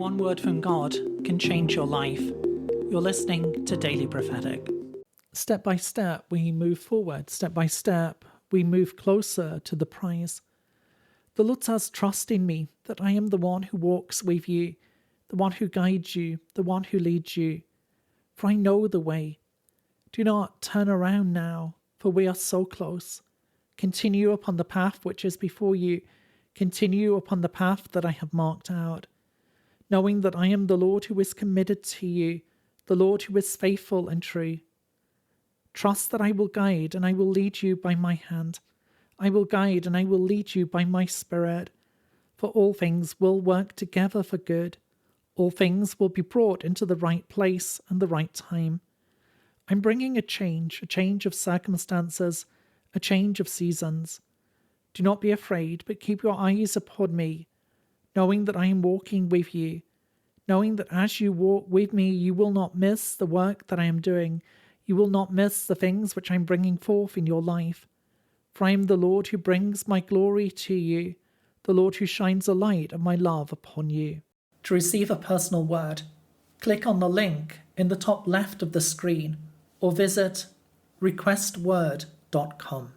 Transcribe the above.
One word from God can change your life. You're listening to Daily Prophetic. Step by step, we move forward. Step by step, we move closer to the prize. The Lord says, trust in me, that I am the one who walks with you, the one who guides you, the one who leads you. For I know the way. Do not turn around now, for we are so close. Continue upon the path which is before you. Continue upon the path that I have marked out, knowing that I am the Lord who is committed to you, the Lord who is faithful and true. Trust that I will guide and I will lead you by my hand. I will guide and I will lead you by my Spirit. For all things will work together for good. All things will be brought into the right place and the right time. I'm bringing a change of circumstances, a change of seasons. Do not be afraid, but keep your eyes upon me, knowing that I am walking with you, knowing that as you walk with me, you will not miss the work that I am doing. You will not miss the things which I'm bringing forth in your life. For I am the Lord who brings my glory to you, the Lord who shines a light of my love upon you. To receive a personal word, click on the link in the top left of the screen or visit requestword.com.